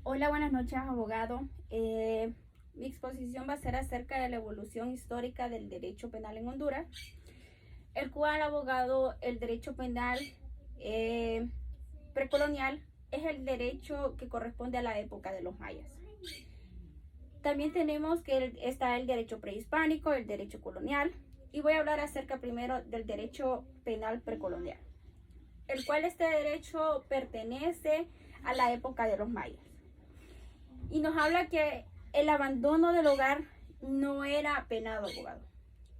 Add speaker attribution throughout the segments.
Speaker 1: Hola, buenas noches, abogado. Mi exposición va a ser acerca de la evolución histórica del derecho penal en Honduras, el cual, abogado, el derecho penal eh, precolonial es el derecho que corresponde a la época de los mayas. También tenemos que está el derecho prehispánico, el derecho colonial, y voy a hablar acerca primero del derecho penal precolonial, el cual este derecho pertenece a la época de los mayas. Y nos habla que el abandono del hogar no era penado, abogado,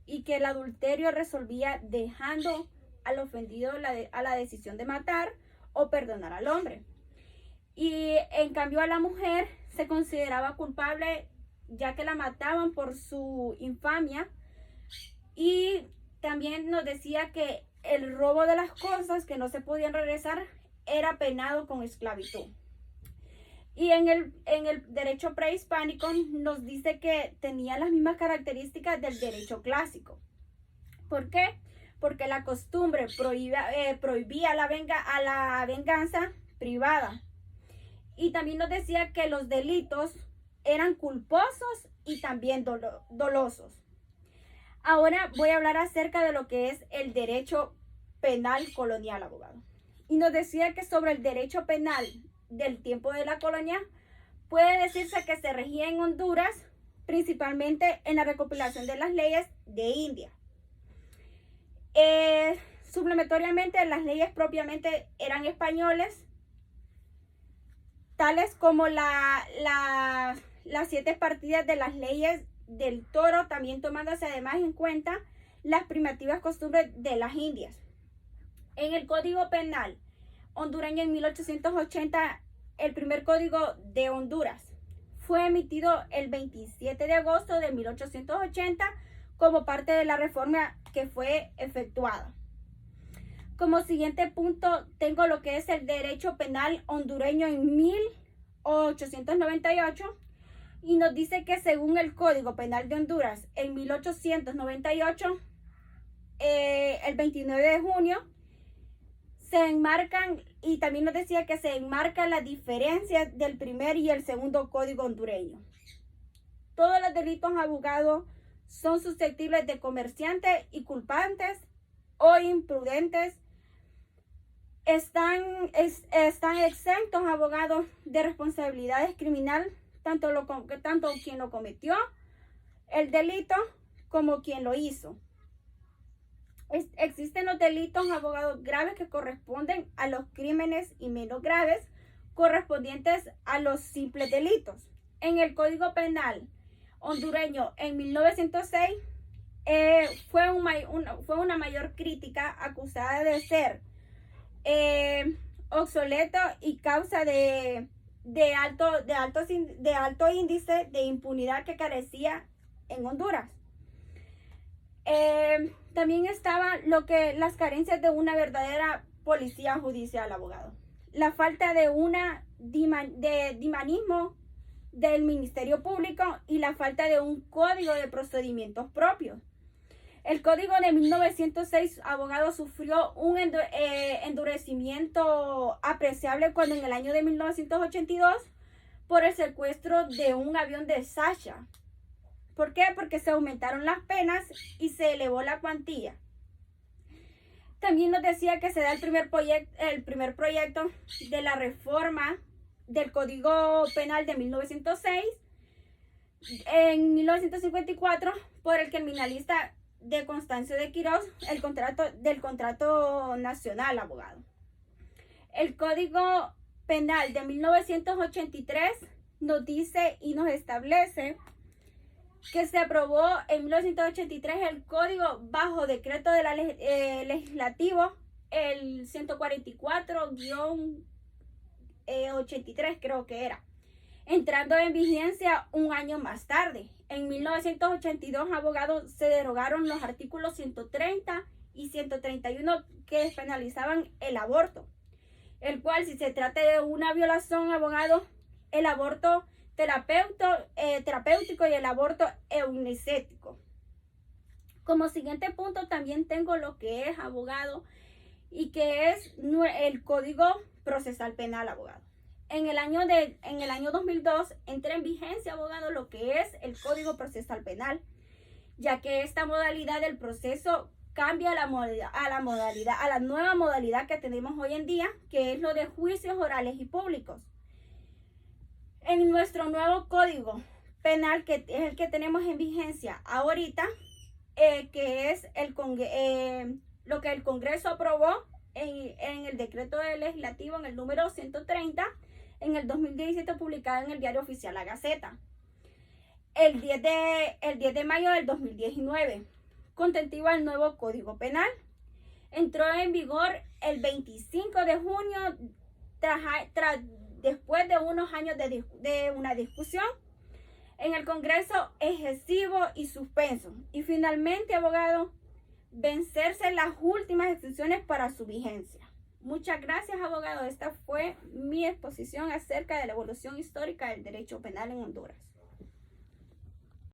Speaker 1: y que el adulterio resolvía dejando al ofendido a la decisión de matar o perdonar al hombre. Y en cambio a la mujer se consideraba culpable ya que la mataban por su infamia, y también nos decía que el robo de las cosas que no se podían regresar era penado con esclavitud. Y en el derecho prehispánico nos dice que tenía las mismas características del derecho clásico. ¿Por qué? Porque la costumbre prohibía a la venganza privada. Y también nos decía que los delitos eran culposos y también dolosos. Ahora voy a hablar acerca de lo que es el derecho penal colonial, abogado. Y nos decía que sobre el derecho penal del tiempo de la colonia, puede decirse que se regía en Honduras principalmente en la recopilación de las leyes de India. Suplementariamente, las leyes propiamente eran españoles, tales como las 7 partidas de las leyes del Toro, también tomándose además en cuenta las primitivas costumbres de las Indias. En el Código Penal hondureño en 1880, el primer código de Honduras fue emitido el 27 de agosto de 1880 como parte de la reforma que fue efectuada. Como siguiente punto tengo lo que es el derecho penal hondureño en 1898, y nos dice que según el Código Penal de Honduras en 1898, el 29 de junio, se enmarcan, y también nos decía que se enmarca la diferencia del primer y el segundo código hondureño. Todos los delitos, abogados, son susceptibles de comerciantes y culpantes o imprudentes. Están exentos, abogados, de responsabilidades criminales, tanto quien lo cometió el delito como quien lo hizo. Existen los delitos, abogados, graves que corresponden a los crímenes y menos graves correspondientes a los simples delitos. En el Código Penal hondureño en 1906 fue una mayor crítica, acusada de ser obsoleto y causa de alto índice de impunidad que carecía en Honduras. También estaba las carencias de una verdadera policía judicial, abogado. La falta de dinamismo del Ministerio Público y la falta de un código de procedimientos propios. El código de 1906, abogado, sufrió un endurecimiento apreciable cuando en el año de 1982 por el secuestro de un avión de Sasha. ¿Por qué? Porque se aumentaron las penas y se elevó la cuantía. También nos decía que se da el primer proyecto de la reforma del Código Penal de 1906 en 1954, por el criminalista de Constancio de Quirós, del contrato nacional, abogado. El Código Penal de 1983 nos dice y nos establece que se aprobó en 1983 el código bajo decreto de la legislativo, el 144-83 creo que era, entrando en vigencia un año más tarde. En 1982, abogados, se derogaron los artículos 130 y 131 que despenalizaban el aborto, el cual, si se trata de una violación, abogado, el aborto terapéutico y el aborto eugenésico. Como siguiente punto también tengo lo que es, abogado, y que es el Código Procesal Penal, abogado. En el año 2002 entra en vigencia, abogado, lo que es el Código Procesal Penal, ya que esta modalidad del proceso cambia a la nueva modalidad que tenemos hoy en día, que es lo de juicios orales y públicos. En nuestro nuevo Código Penal, que es el que tenemos en vigencia ahorita, que es lo que el Congreso aprobó en el decreto legislativo en el número 130 en el 2017, publicado en el Diario Oficial La Gaceta el 10 de mayo del 2019, contentiva el nuevo Código Penal. Entró en vigor el 25 de junio después de unos años de una discusión en el Congreso ejercivo y suspenso, y finalmente, abogado, vencerse las últimas excepciones para su vigencia. Muchas gracias, abogado. Esta fue mi exposición acerca de la evolución histórica del derecho penal en Honduras.